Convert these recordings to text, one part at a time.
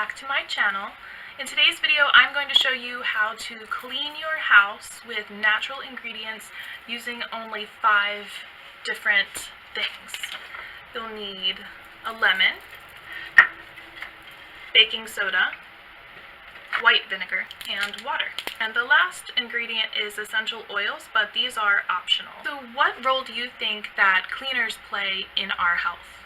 back to my channel. In today's video, I'm going to show you how to clean your house with natural ingredients using only 5 different things. You'll need a lemon, baking soda, white vinegar, and water. And the last ingredient is essential oils, but these are optional. So what role do you think that cleaners play in our health?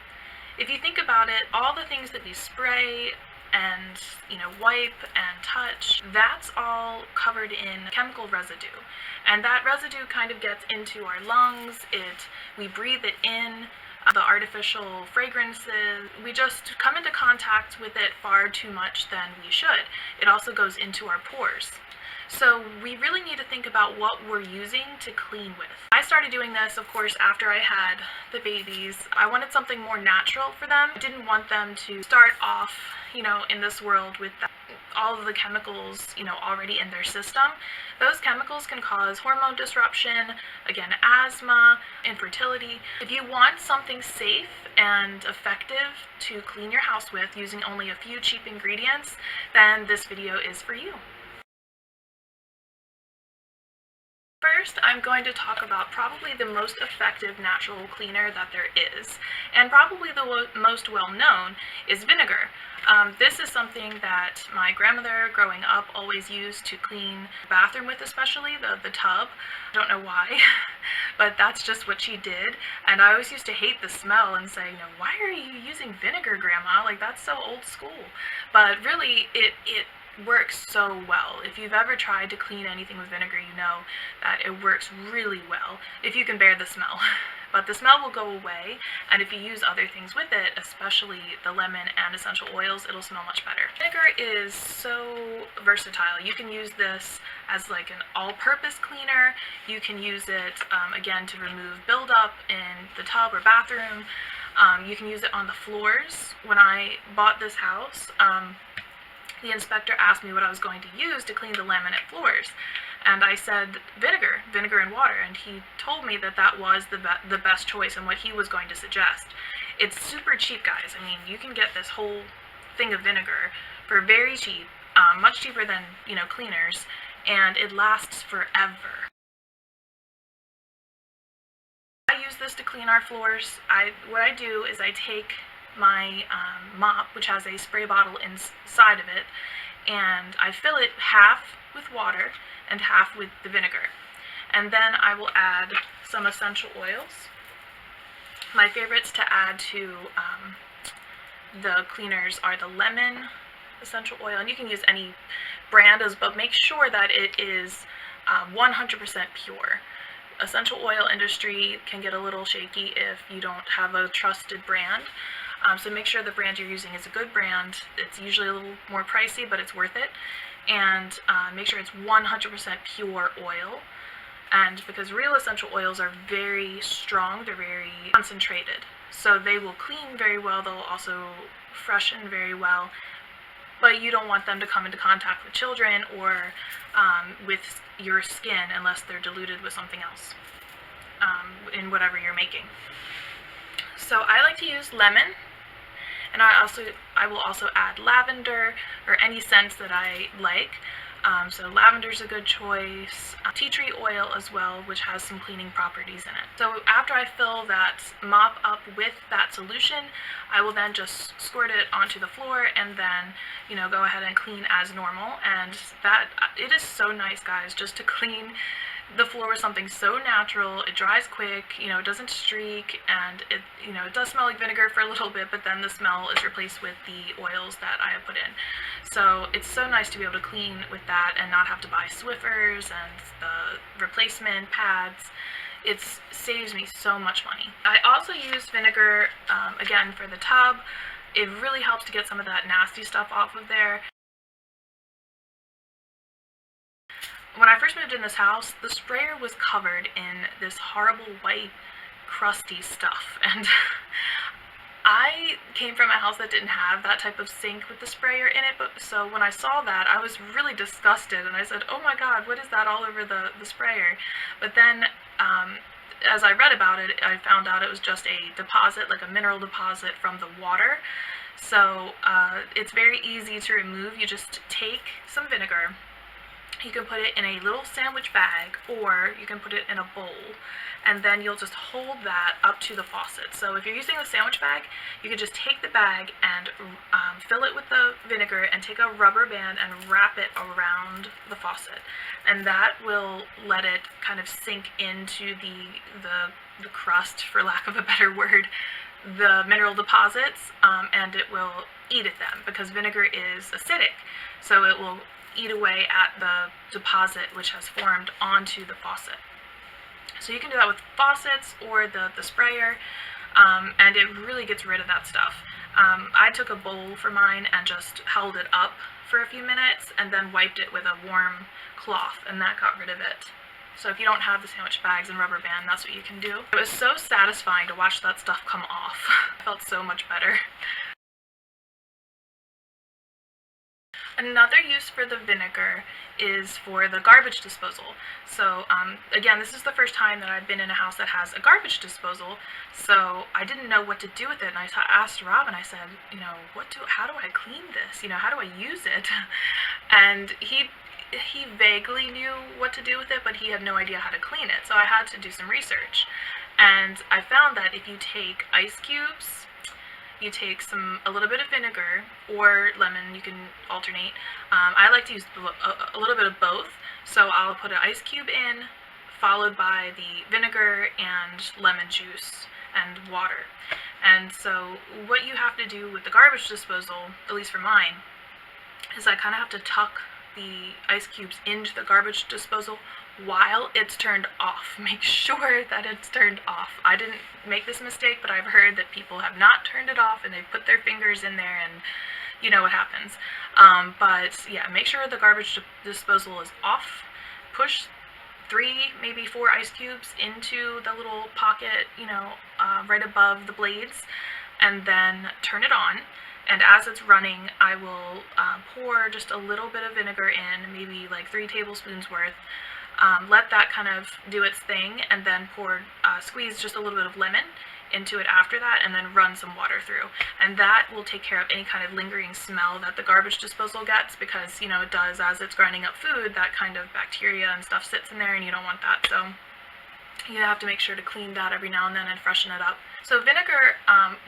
If you think about it, all the things that we spray and wipe and touch, that's all covered in chemical residue. And that residue kind of gets into our lungs, we breathe it in, the artificial fragrances, we just come into contact with it far too much than we should. It also goes into our pores. So we really need to think about what we're using to clean with. I started doing this, of course, after I had the babies. I wanted something more natural for them. I didn't want them to start off, in this world with all of the chemicals, already in their system. Those chemicals can cause hormone disruption, again, asthma, infertility. If you want something safe and effective to clean your house with using only a few cheap ingredients, then this video is for you. First, I'm going to talk about probably the most effective natural cleaner that there is, and probably the most well-known is vinegar. This is something that my grandmother growing up always used to clean the bathroom with, especially the tub. I don't know why, but that's just what she did, and I always used to hate the smell and say, why are you using vinegar, Grandma? Like, that's so old school. But really, it works so well. If you've ever tried to clean anything with vinegar, you know that it works really well if you can bear the smell. But the smell will go away, and if you use other things with it, especially the lemon and essential oils, it'll smell much better. Vinegar is so versatile. You can use this as like an all-purpose cleaner. You can use it, again, to remove buildup in the tub or bathroom. You can use it on the floors. When I bought this house, the inspector asked me what I was going to use to clean the laminate floors, and I said vinegar and water, and he told me that that was the best choice and what he was going to suggest. It's super cheap, guys. I mean, you can get this whole thing of vinegar for very cheap, much cheaper than, cleaners, and it lasts forever. I use this to clean our floors. What I do is I take my mop, which has a spray bottle inside of it, and I fill it half with water and half with the vinegar. And then I will add some essential oils. My favorites to add to the cleaners are the lemon essential oil, and you can use any brand, but make sure that it is 100% pure. Essential oil industry can get a little shaky if you don't have a trusted brand. So make sure the brand you're using is a good brand. It's usually a little more pricey, but it's worth it. And make sure it's 100% pure oil. And because real essential oils are very strong, they're very concentrated. So they will clean very well, they'll also freshen very well. But you don't want them to come into contact with children or with your skin unless they're diluted with something else in whatever you're making. So I like to use lemon, and I will also add lavender or any scents that I like. So lavender's a good choice. Tea tree oil as well, which has some cleaning properties in it. So after I fill that mop up with that solution, I will then just squirt it onto the floor and then, go ahead and clean as normal. And it is so nice, guys, just to clean the floor with something so natural. It dries quick, it doesn't streak, and it does smell like vinegar for a little bit, but then the smell is replaced with the oils that I have put in. So it's so nice to be able to clean with that and not have to buy Swiffers and the replacement pads. It saves me so much money. I also use vinegar, again, for the tub. It really helps to get some of that nasty stuff off of there. When I first moved in this house, the sprayer was covered in this horrible white, crusty stuff, and I came from a house that didn't have that type of sink with the sprayer in it, so when I saw that, I was really disgusted, and I said, oh my god, what is that all over the sprayer? But then as I read about it, I found out it was just a deposit, like a mineral deposit from the water. So it's very easy to remove. You just take some vinegar. You can put it in a little sandwich bag, or you can put it in a bowl, and then you'll just hold that up to the faucet. So if you're using a sandwich bag, you can just take the bag and fill it with the vinegar and take a rubber band and wrap it around the faucet, and that will let it kind of sink into the crust, for lack of a better word, the mineral deposits, and it will eat at them, because vinegar is acidic, so it will eat away at the deposit which has formed onto the faucet. So you can do that with faucets or the sprayer, and it really gets rid of that stuff. I took a bowl for mine and just held it up for a few minutes and then wiped it with a warm cloth, and that got rid of it. So if you don't have the sandwich bags and rubber band, that's what you can do. It was so satisfying to watch that stuff come off. I felt so much better. Another use for the vinegar is for the garbage disposal. So again, this is the first time that I've been in a house that has a garbage disposal, so I didn't know what to do with it, and I asked Rob, and I said, how do I clean this? How do I use it? And he vaguely knew what to do with it, but he had no idea how to clean it, so I had to do some research. And I found that if you take ice cubes, you take a little bit of vinegar or lemon, you can alternate. I like to use a little bit of both, so I'll put an ice cube in, followed by the vinegar and lemon juice and water. And so what you have to do with the garbage disposal, at least for mine, is I kind of have to tuck the ice cubes into the garbage disposal while it's turned off. Make sure that it's turned off. I didn't make this mistake, but I've heard that people have not turned it off and they put their fingers in there, and you know what happens. But yeah, make sure the garbage disposal is off. Push 3, maybe 4 ice cubes into the little pocket, right above the blades, and then turn it on. And as it's running, I will pour just a little bit of vinegar in, maybe like 3 tablespoons worth. Let that kind of do its thing, and then squeeze just a little bit of lemon into it after that, and then run some water through. And that will take care of any kind of lingering smell that the garbage disposal gets, because, it does, as it's grinding up food, that kind of bacteria and stuff sits in there, and you don't want that. So you have to make sure to clean that every now and then and freshen it up. So vinegar,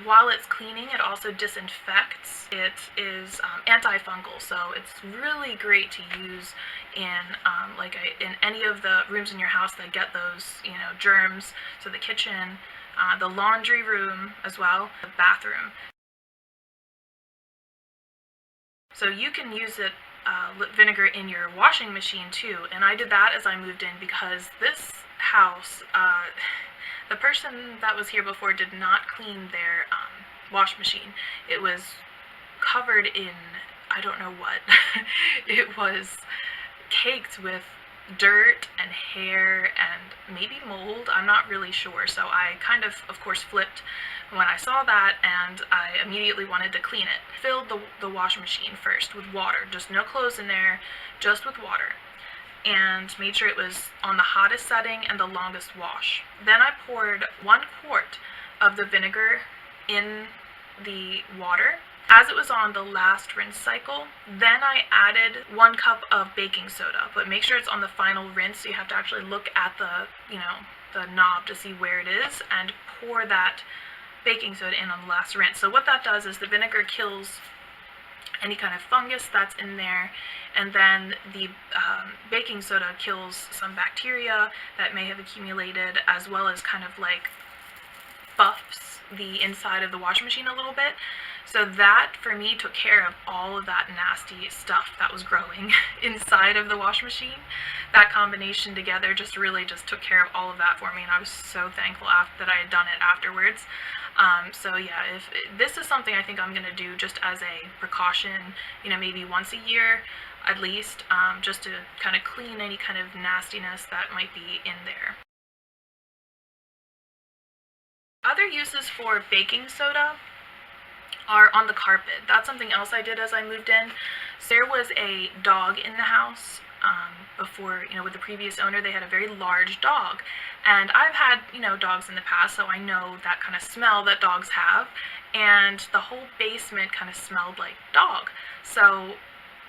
while it's cleaning, it also disinfects. It is antifungal, so it's really great to use in in any of the rooms in your house that get those germs. So the kitchen, the laundry room as well, the bathroom. So you can use it, vinegar, in your washing machine too. And I did that as I moved in, because this house, the person that was here before did not clean their wash machine. It was covered in, I don't know what. It was caked with dirt and hair and maybe mold. I'm not really sure. So I kind of course, flipped when I saw that, and I immediately wanted to clean it. Filled the wash machine first with water, just no clothes in there, just with water, and made sure it was on the hottest setting and the longest wash. Then I poured 1 quart of the vinegar in the water. As it was on the last rinse cycle, then I added 1 cup of baking soda, but make sure it's on the final rinse, so you have to actually look at the knob to see where it is, and pour that baking soda in on the last rinse. So what that does is the vinegar kills any kind of fungus that's in there, and then the baking soda kills some bacteria that may have accumulated, as well as kind of like buffs the inside of the washing machine a little bit. So that, for me, took care of all of that nasty stuff that was growing inside of the washing machine. That combination together just took care of all of that for me, and I was so thankful that I had done it afterwards. So yeah, if this is something I think I'm going to do just as a precaution, maybe once a year at least, just to kind of clean any kind of nastiness that might be in there. Other uses for baking soda are on the carpet. That's something else I did as I moved in. So there was a dog in the house before, with the previous owner, they had a very large dog. And I've had, dogs in the past, so I know that kind of smell that dogs have. And the whole basement kind of smelled like dog. So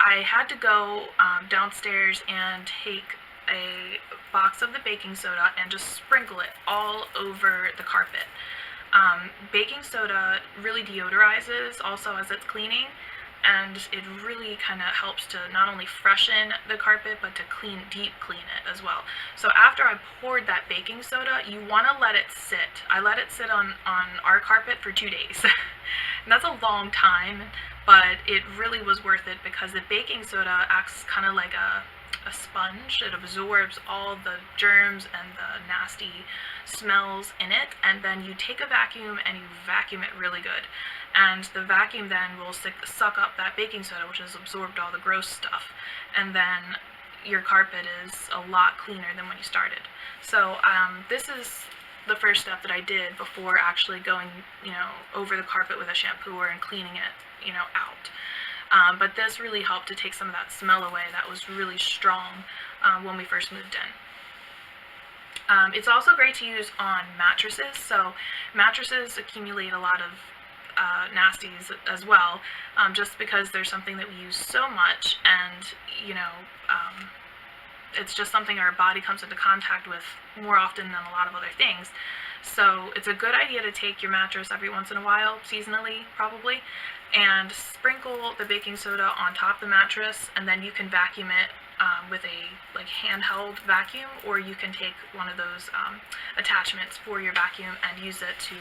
I had to go downstairs and take a box of the baking soda and just sprinkle it all over the carpet. Baking soda really deodorizes also as it's cleaning, and it really kind of helps to not only freshen the carpet but to deep clean it as well. So after I poured that baking soda, you want to let it sit. I let it sit on our carpet for 2 days. And that's a long time, but it really was worth it because the baking soda acts kind of like a sponge. It absorbs all the germs and the nasty smells in it, and then you take a vacuum and you vacuum it really good. And the vacuum then will suck up that baking soda, which has absorbed all the gross stuff, and then your carpet is a lot cleaner than when you started. So this is the first step that I did before actually going, over the carpet with a shampooer and cleaning it, out. But this really helped to take some of that smell away that was really strong when we first moved in. It's also great to use on mattresses. So mattresses accumulate a lot of nasties as well, just because there's something that we use so much, and it's just something our body comes into contact with more often than a lot of other things. So it's a good idea to take your mattress every once in a while, seasonally probably, and sprinkle the baking soda on top of the mattress, and then you can vacuum it with a handheld vacuum, or you can take one of those attachments for your vacuum and use it to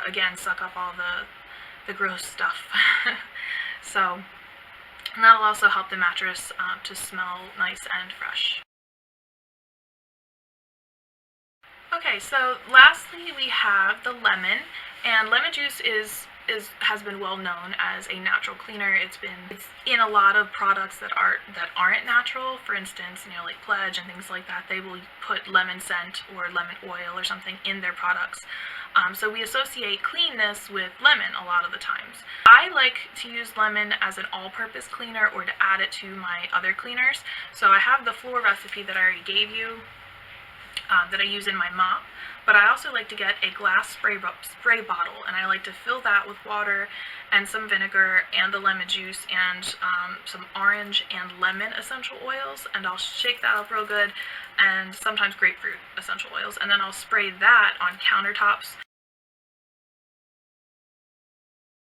again suck up all the gross stuff. So and that'll also help the mattress to smell nice and fresh. Okay, so lastly we have the lemon, and lemon juice has been well known as a natural cleaner. It's in a lot of products that aren't natural. For instance, like Pledge and things like that, they will put lemon scent or lemon oil or something in their products. So we associate cleanness with lemon a lot of the times. I like to use lemon as an all-purpose cleaner or to add it to my other cleaners. So I have the floor recipe that I already gave you that I use in my mop, but I also like to get a glass spray bottle, and I like to fill that with water and some vinegar and the lemon juice and some orange and lemon essential oils, and I'll shake that up real good, and sometimes grapefruit essential oils, and then I'll spray that on countertops.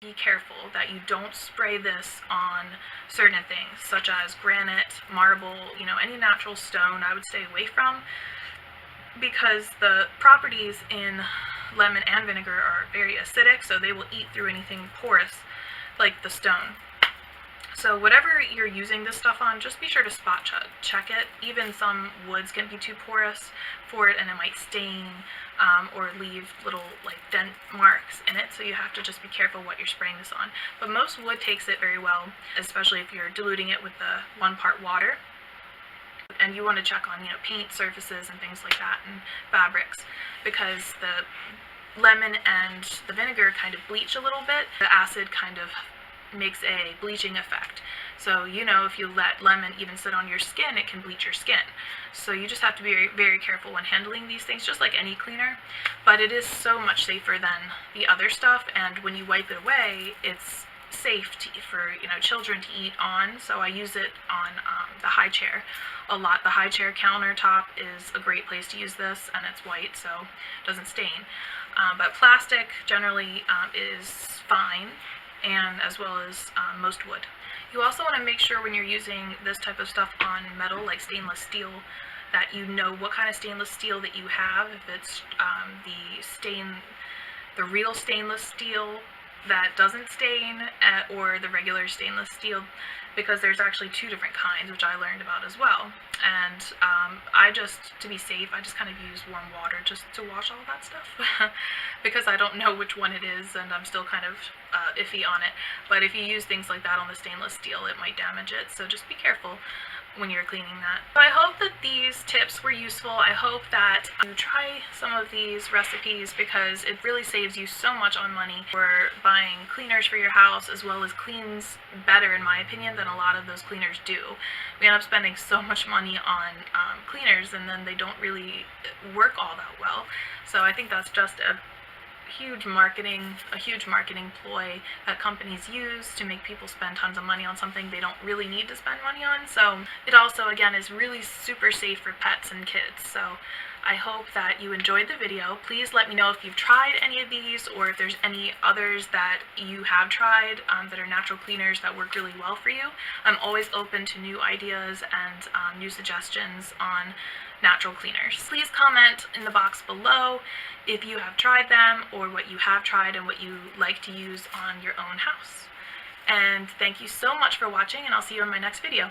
Be careful that you don't spray this on certain things, such as granite, marble, any natural stone I would stay away from, because the properties in lemon and vinegar are very acidic, so they will eat through anything porous like the stone. So whatever you're using this stuff on, just be sure to spot check it. Even some woods can be too porous for it, and it might stain or leave little dent marks in it, so you have to just be careful what you're spraying this on. But most wood takes it very well, especially if you're diluting it with the 1 part water. And you want to check on paint surfaces and things like that, and fabrics, because the lemon and the vinegar kind of bleach a little bit. The acid kind of makes a bleaching effect. So if you let lemon even sit on your skin, it can bleach your skin. So you just have to be very, very careful when handling these things, just like any cleaner. But it is so much safer than the other stuff, and when you wipe it away, it's safe for children to eat on. So I use it on the high chair a lot. The high chair countertop is a great place to use this, and it's white, so it doesn't stain. But plastic generally is fine, and as well as most wood. You also want to make sure when you're using this type of stuff on metal, like stainless steel, that you know what kind of stainless steel that you have. If it's the real stainless steel that doesn't stain, or the regular stainless steel, because there's actually 2 different kinds, which I learned about as well. And to be safe, I just kind of use warm water just to wash all that stuff because I don't know which one it is, and I'm still kind of iffy on it. But if you use things like that on the stainless steel, it might damage it, so just be careful. when you're cleaning that. So I hope that these tips were useful. I hope that you try some of these recipes because it really saves you so much on money for buying cleaners for your house, as well as cleans better, in my opinion, than a lot of those cleaners do. We end up spending so much money on cleaners and then they don't really work all that well. So I think that's just a huge marketing ploy that companies use to make people spend tons of money on something they don't really need to spend money on. So it also, again, is really super safe for pets and kids. So I hope that you enjoyed the video. Please let me know if you've tried any of these or if there's any others that you have tried that are natural cleaners that work really well for you. I'm always open to new ideas and new suggestions on natural cleaners. Please comment in the box below if you have tried them or what you have tried and what you like to use on your own house. And thank you so much for watching, and I'll see you in my next video.